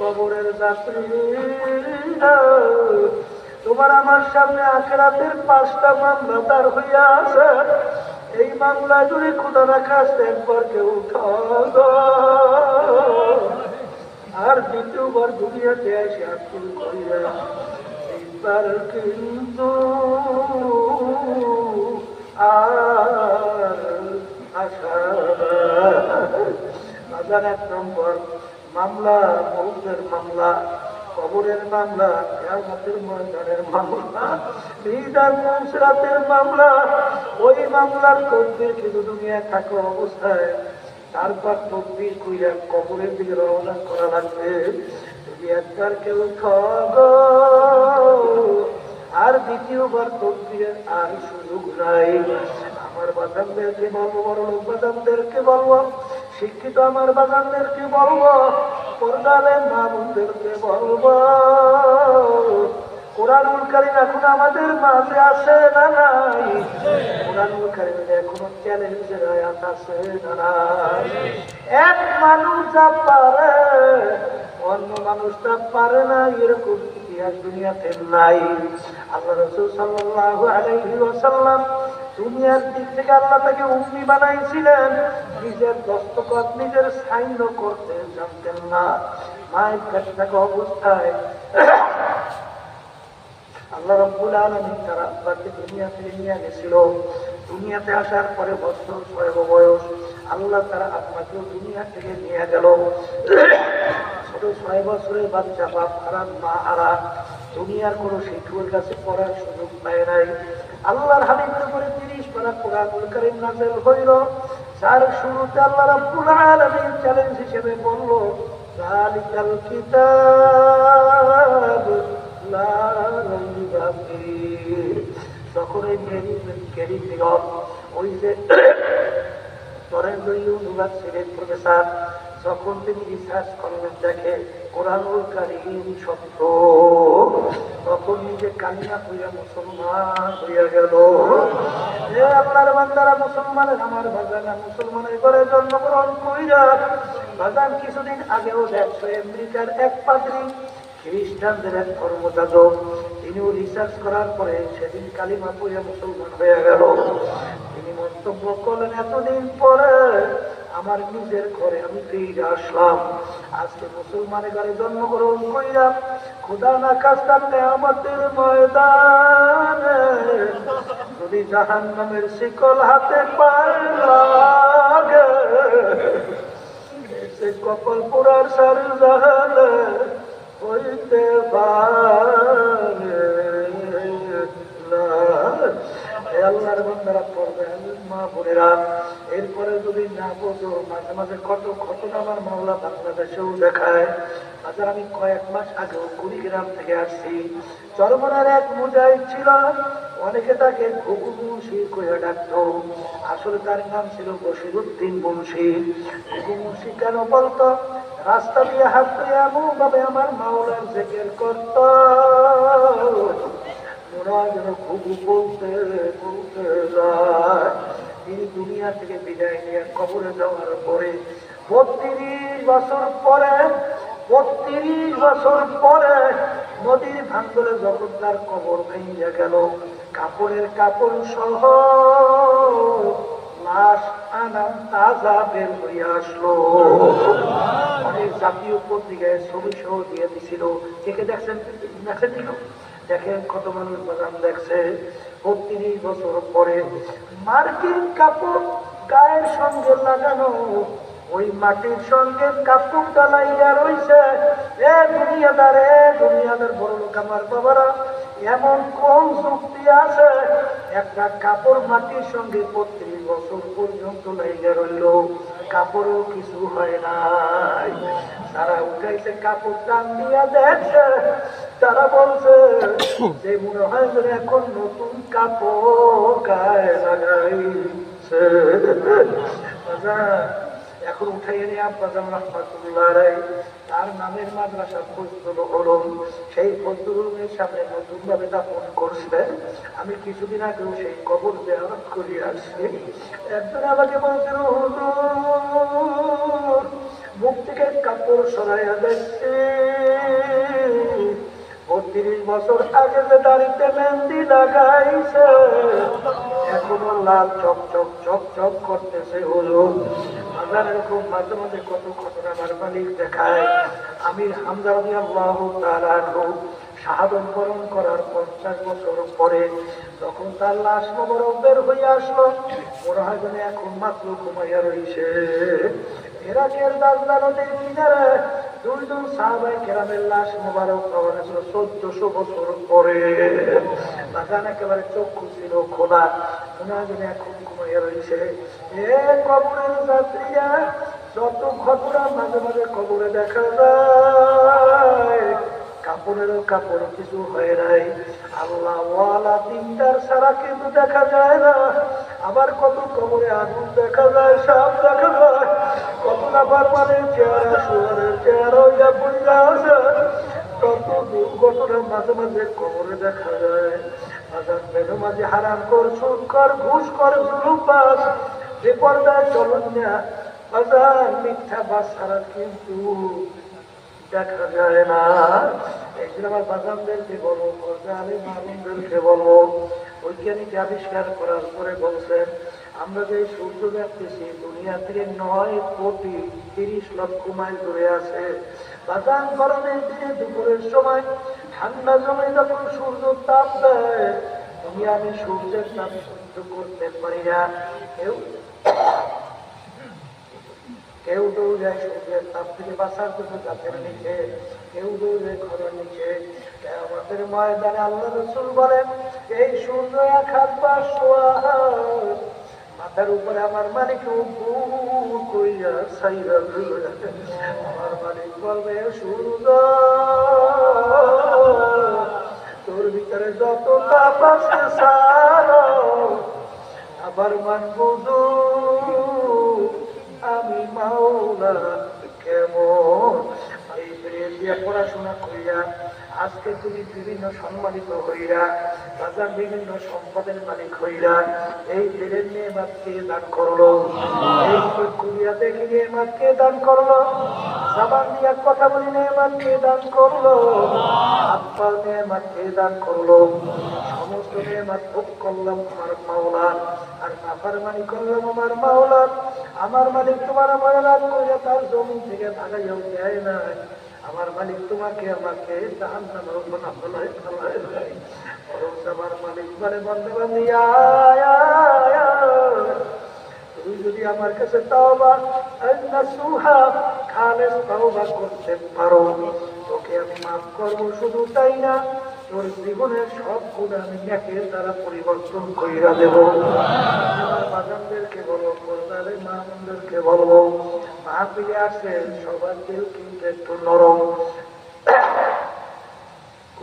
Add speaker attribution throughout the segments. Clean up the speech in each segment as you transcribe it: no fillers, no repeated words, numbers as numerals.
Speaker 1: কবরের যাত্রী, তোমার আমার সামনে আখিরাতের 5টা মামলা দাঁড় হইয়া আছে। এই মামলা জুড়ে খোদা রাখা একবার কেউ আর দ্বিতীয়বার দুনিয়াতে এসে আকুল করিয়া এইবার কিন্তু আর আশা। 1 নম্বর মামলা, মৌতের মামলা, কবরের মামলা, কিয়ামতের ময়দানের মামলা, ঈদের রাতের মামলা। ওই মামলার তদবির কিন্তু দুনিয়া থাকা অবস্থায় তারপর তদবির কইরা কবরের দিকে রওনা করা লাগবে। যদি একবার কেউ আর দ্বিতীয়বার তদবিরের আর সুযোগ নাই। আমার বাজানদেরকে বলবো, বড় লোক বাজানদেরকে বলবো, শিক্ষিত আমার বাজানদেরকে বলবো, পর্দারের মা বোনদেরকে বলবো, কোরআনুল কারীম এখন আমাদের মাঝে আছে না নাই? কোরআনুল কারীমে এখনো চ্যালেঞ্জের আয়াত আছে না নাই? এক মানুষ যা পারে অন্য মানুষটা পারে না, এরকম ইতিহাস দুনিয়াতে নাই। আল্লাহ রাসূল সাল্লাল্লাহু আলাইহি ওয়াসাল্লাম দুনিয়ার দিক থেকে আল্লাহ তাকে উম্মি বানাইছিলেন, নিজের দস্তখত নিজের সাইন করতে জানতেন না। মায়ের কাছে থাকা অবস্থায় আল্লাহ রাব্বুল আলামিন তার আব্বাকে দুনিয়া থেকে নিয়ে গেছিল। দুনিয়াতে আসার পরে বছর 6 বয়স আল্লাহ তার আব্বাকে দুনিয়া থেকে নিয়ে গেল। ছোট 6 বছরের বাচ্চা, বাপ হারা মা হারা, দুনিয়ার কোনো শিক্ষকের কাছে পড়ার সুযোগ পায় নাই। আল্লাহর হাবিবের উপরে 30 পারা কোরআনুল কারীম নাযিল হইল। যার শুরুতে আল্লাহ রাব্বুল আলামিন চ্যালেঞ্জ হিসেবে বলল, যালিকাল কিতাব লা রাইবা ফীহ। তখন এই ক্যারি ফিরত ওই যে তরেন্দ্র ইউনিভার্সিটির প্রফেসর, যখন তিনি রিসার্চ করলেন, দেখে কোরআনুল কারীম সত্য, তখন নিজে কালিমা হইয়া মুসলমান হইয়া গেল। এ আল্লাহর বান্দারা, মুসলমানের আমার বাজানা মুসলমানের ঘরে জন্মগ্রহণ কইরা বাজান কিছুদিন আগেও দেখছো আমেরিকার এক পাদ্রী, খ্রিস্টানদের এক ধর্মযাজক, তিনিও রিসার্চ করার পরে সেদিন কালিমা পড়িয়া মুসলমান হয়ে গেল। তিনি মন্তব্য করলেন, এতদিন পরে আমার নিজের ঘরে আমি ফিরে আসলাম। আজকে মুসলমানের ঘরে জন্মগ্রহণ কইরা খোদা না খাস্তা কিয়ামতের ময়দানে যদি জাহান্নামের শিকল হাতে পায় লাগে, সে কপাল পোড়ার সার জাহানে হইতে পারে না। আল্লাহর বান্দারা পড়বে, মা বোনেরা, এরপরে যদি না বোঝো, মাঝে মাঝে কত ঘটনা আমার মাওলা বাংলাদেশেও দেখায়। আচ্ছা, আমি কয়েক মাস আগেও কুড়িগ্রাম থেকে আসছি। চরমনার এক মুজাহিদ ছিল, অনেকে তাকে ঘুঘু মুন্সি কইয়া ডাকত। আসলে তার নাম ছিল বশিরউদ্দিন মুন্সি। ঘুঘু মুন্সি কেন বলতো? রাস্তা দিয়ে হাত দিয়ে এমন ভাবে আমার মাওলার জিকির করত, ঘুঘু বলতে বলতে যায়। তিনি দুনিয়া থেকে বিদায় নিয়ে কবরে যাওয়ার পরে 32 বছর পরে 32 বছর পরে নদীর ভাঙ্গলে যখন তার কবর ভেঙে গেল, কাপড়ের কাপড় সহ লাশ আনাম তাজা বের হয়ে আসলো। অনেক জাতীয় পত্রিকায় ছবি সহ দিয়ে দিছিল। কে দেখছেন? দেখেন কত মানুষ বাজান দেখছে। 32 বছর পরে মার্কিন কাপড় গায়ের সঙ্গে লাগানো, ওই মাটির সঙ্গে কাপড়টা লাইয়া রইছে। এ দুনিয়াদার বড় লোক আমার বাবারা, এমন কোন যুক্তি আছে একটা কাপড় মাটির সঙ্গে 32 বছর পর্যন্ত লাইয়া রইল, কাপড়ও কিছু হয় নাই? তারা উঠাইছে কাপড়, টান দিয়া দেখছে, তারা বলছে যে মনে হয় যেন এখন নতুন কাপড় গায়ে লাগাইছে। এখন উঠাই নিয়ে আব্বাজান রাহমাতুল্লাহ আলাইহি তার নামের মাদ্রাসা ফজলুল উলুম, সেই ফজলুল উলুমের সামনে নতুন ভাবে দাফন করছে। আমি কিছুদিন আগেও সেই কবর জিয়ারত করে আসছি। একজন আমাকে বলছিল, হুজুর মুখ থেকে কাপড় সরাইয়া দেখছে ৩২ বছর আগে যে দাড়িতে মেহেন্দি লাগাইছে এখনো লাল চকচক চকচক করতেছে। হলো আল্লাহ এরকম মাঝে মাঝে কত ঘটনা আমার মালিক দেখায়। আমির হামজা রাদিয়াল্লাহু তাআলা আনহু শাহাদত বরণ করার ৫০ বছর পরে যখন তার লাশ মোবারক বের হয়ে আসলো, মনে হয় যেন এখন মাত্র ঘুমাইয়া রয়েছে। ইরাকের দাজলা নদীর কিনারে দুইজন সাহাবায়ে কেরামের লাশ মোবারক পাওয়া গেছিল ১৪০০ বছর পরে। বাগান একেবারে চক্ষু ছিল খোলা, মনে হয় যেন এখন ঘুমাইয়া রয়েছে। এ কবরের যাত্রীরা, যত ঘটনা মাঝে মাঝে কবরে দেখা যায়, কাপড়েরও কাপড় কিছু হয় নাই। আল্লাহ ওয়ালা তিনটার ছাড়া কিন্তু দেখা যায় না। আবার কত কবরে আগুন দেখা যায়, সাপ দেখা যায়, কত নাবার মানে চেহারা শুয়ারের চেহারা হইয়া পড়িয়া আছে। কত দুর্ঘটনা মাঝে মাঝে কবরে দেখা যায়। মাঝে হারাম কর, সুদ কর, ঘুষ কর, জুলুম বাস, যে পর্দায় চলন না বাজার মিথ্যা বাস ছাড়া কিন্তু দেখা যায় না। এই জন্য আমার বাজানদেরকে বলবো, মালুমদেরকে বলবো, বৈজ্ঞানিক আবিষ্কার করার পরে বলছেন আমরা যে সূর্য দেখতেছি দুনিয়া থেকে ৯,৩০,০০,০০০ মাইল দূরে আছে। বাজান গরমের দিনে দুপুরের সময় ঠান্ডা জমে যখন সূর্য তাপ দেয়, আমি সূর্যের তাপ সহ্য করতে পারি না। কেউ দৌড় যায় সূর্যের তাপ থেকে বাঁচার জন্য গাছের নিচে, কেউ দৌড় যায় ঘরের নিচে। আমাদের ময়দানে আল্লাহ রাসূল বলেন, এই সূর্য ১ হাত বা সোয়া হাত মাথার উপরে আমার মালিক কইয়া ছাইরা আমার মালিক বলবে, সূর্য তোর ভিতরে যত তাপ আছে সারা আবার মান বুঝু আমি মাওলা কেমন। এই ব্রেন দিয়ে পড়াশোনা করিয়া আজকে তুমি বিভিন্ন সম্মানিত হইরা, বাজার বিভিন্ন সম্পদের মালিক হইরা। এই ব্রেন নিয়ে মাতকে দান করলো, এই কুরিয়া দেখে নিয়ে মাতকে দান করলো, সাবান দিয়া কথা বলি নিয়ে মাতকে দান করলো, আত্মার নিয়ে মাতকে দান করলো। সমস্ত নিয়ে মাত ভোগ করলাম আমার মাওলা, আর নাফরমানি করলাম আমার মাওলা। আমার মালিক তোমার ময়লান করে তার জমি থেকে ভাগাইয়াও দেয় না। আমার মালিক তোমাকে আমাকে জাহান্নামের গুনাহ ফলায় নাই। বরং আমার মালিক বলে, বন্ধু বান্ধবী তুই যদি আমার কাছে তাওবা নাসুহা খালেস তাওবা করতে পারো, তোকে আমি মাফ করবো। শুধু তাই না, তোর জীবনের সব গুণ আমি নেকের দ্বারা পরিবর্তন কইরা দেব। আমার বাজানদেরকে বলবো, পর্দারে মামুনদেরকে বলবো, মাহফিলে আসে সবার দিল কিন্তু একটু নরম।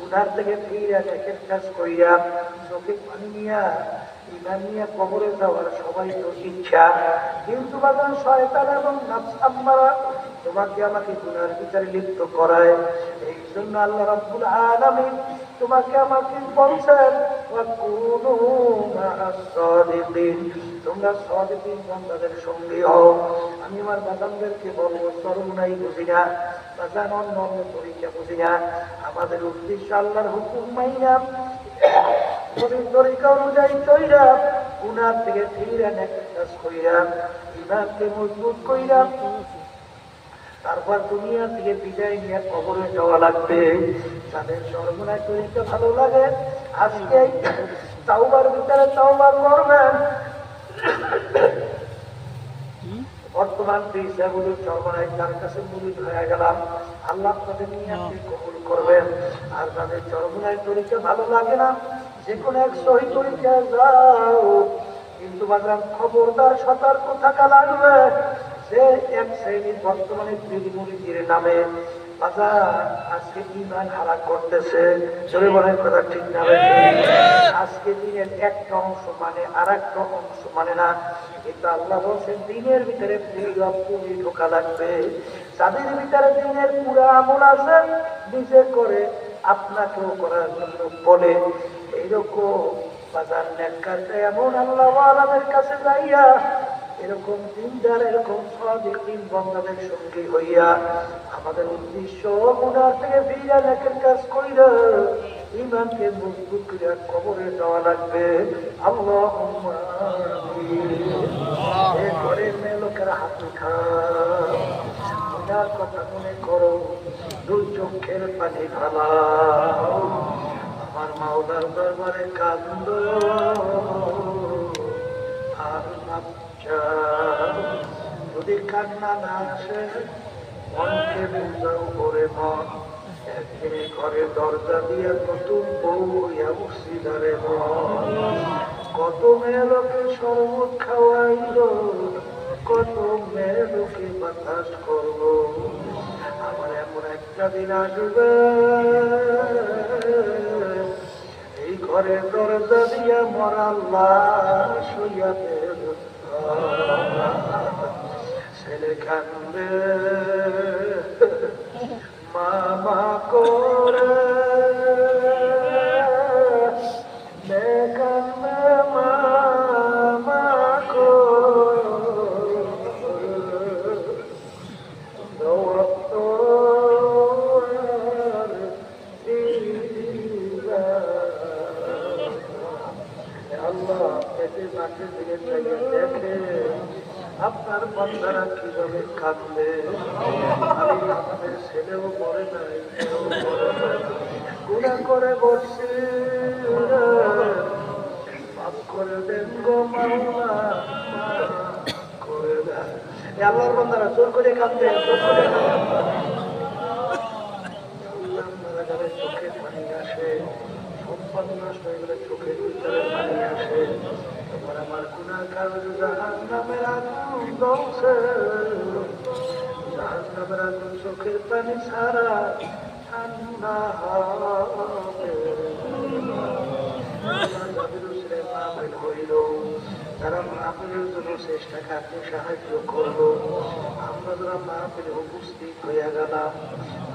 Speaker 1: উনার থেকে ফিরে নেকের কাজ কইরা চোখে পানি নিয়া ইমান নিয়ে কবরে যাওয়ার সবাই তো ইচ্ছা, কিন্তু বাজান শয়তান এবং নফস আম্মারা তোমাকে আমাকে গুনার ভিতরে লিপ্ত করায়। এই জন্য আল্লাহ রাব্বুল আলামিন তোমাকে আমাকে বলছেন, ওয়াকুনু মা'আস সাদিকিন, তোমরা সাদিকিন বান্দাদের সঙ্গে হও। আমি আমার বান্দাদেরকে বলবো, চরমনাই বুঝি না বাজান, অন্য অন্য তরিকা বুঝি না, আমাদের উদ্দেশ্য আল্লাহর হুকুম মাইনা নবীর তরিকা অনুযায়ী চইরা গুনার থেকে ফিরে নেকের কাজ কইরা ইমানকে মজবুত কইরা তারপর দুনিয়া থেকে বিদায় নিয়ে কবরে যাওয়া লাগবে। যাদের চরমনাই তরিকা ভালো লাগে আজকে তাওবার ভিতরে তাওবা করবেন। বর্তমান পেশাগুলো চরমনাই তার কাছে মুরিদ হয়ে গেলাম, আল্লাহ আপনাদের নিয়াতকে কবুল করবেন। আর যাদের চরমনাই তরিকা ভালো লাগে না, যে কোনো এক সহি তরিকা যাও, কিন্তু বাজার খবরদার সতর্ক থাকা লাগবে। সে এক শ্রেণীর বর্তমানে মুরিদের নামে বাজার আজকে ইমান হারা করতেছে। চলে বলে কথা ঠিক না, আজকে দিনের একটা অংশ মানে আর একটা অংশ মানে না। কিন্তু আল্লাহ বলছেন দিনের ভিতরে পুরি ঢোকা লাগবে। যাদের ভিতরে দিনের পুরা আমল আছে নিজে করে আপনাকেও করার জন্য বলে, এইরকম বাজার নেককারটা এমন আল্লাহ আলামের কাছে যাইয়া এরকম দিনদার এরকম সাদিকিন বান্দাদের সঙ্গে হইয়া আমাদের উদ্দেশ্য গুনাহ থেকে ফিরে নেকের কাজ কইরা ঈমানকে মজবুত করে কবরে যাওয়া লাগবে। আল্লাহুম্মা আমিন। এই ঘরের মেয়ে লোকেরা হাত উঠা, গুনার কথা মনে করো, দুই চোখের পানি ঢালাও, আমার মাওলার দরবারে কান্দ আর মাপ চাও। যদি কান্না না আসে মনকে বুঝাও করে মন, একদিনে ঘরের দরজা দিয়ে নতুন বউ হইয়া উঠছিলারে মন। কত মেয়ে লোকে শরবত খাওয়াইল, কত মেয়ে লোকে বাতাস করলো, আমার এমন একটা দিন আসবে এই ঘরের দরজা দিয়া মরা লাশ হইয়া বের ছেলে কান্দে মামা করে কান্দে মামা আল্লাহ এতে মাঠের দিকে চাইয়ে দেখে আপনার বান্দারা কিভাবে কাঁদবে। আমাদের ছেলেও পড়ে নাই, গুনাহ করে বসছে, মাফ করে দেন গো মাওলা, করে দেন। আল্লাহর বান্দারা জোর করে কাঁদবে, জোর করে চোখে পানি আসে, সম্পদ নষ্ট হয়ে গেলে চোখের ভিতরে পানি আসে। তোমার আমার গুনার কারণে জাহান্নামের আগুন জ্বলছে, জাহান্নামের আগুন চোখের পানি ছাড়া ঠান্ডা হবে। তারা মাহফিলের জন্য চেষ্টাকে আপনি সাহায্য করলো, আমরা যারা মাহফিলে উপস্থিত হইয়া গেলাম,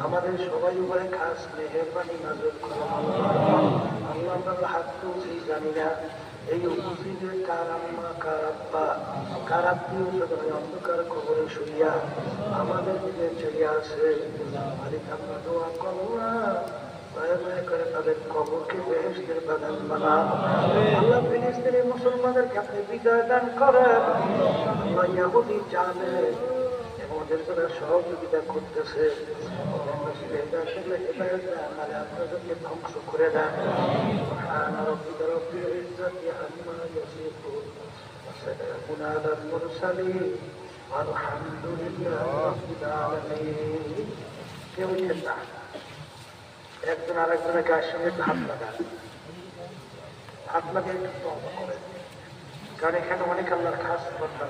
Speaker 1: আমাদের সবাই উপরে খাস মেহেরবানি নাজর করো আল্লাহ। আমরা হাত তুলছি জানি না এই উপস্থিতের কার আম্মা, কার আব্বা, কার আত্মীয় স্বজন অন্ধকার খবরে শুনিয়া আমাদের দিকে চলে আসে। মালিক আমরা দোয়া করো না, দয়া দয়া করে তাদের কবরকে বেহেশতের বাগান বানান। আল্লাহ ফিলিস্তিনি মুসলমানদেরকে আপনি বিজয় দান করেন। আল্লাহ ইহুদি জানে আমাদের যারা সহযোগিতা করতেছে আপনাদেরকে ধ্বংস করে দেন। কেউ না, একজন আরেকজনের গায়ের সঙ্গে হাত লাগান, হাত লাগিয়ে একটু তওবা করেন, কারণ এখানে অনেক আল্লাহর খাস কথা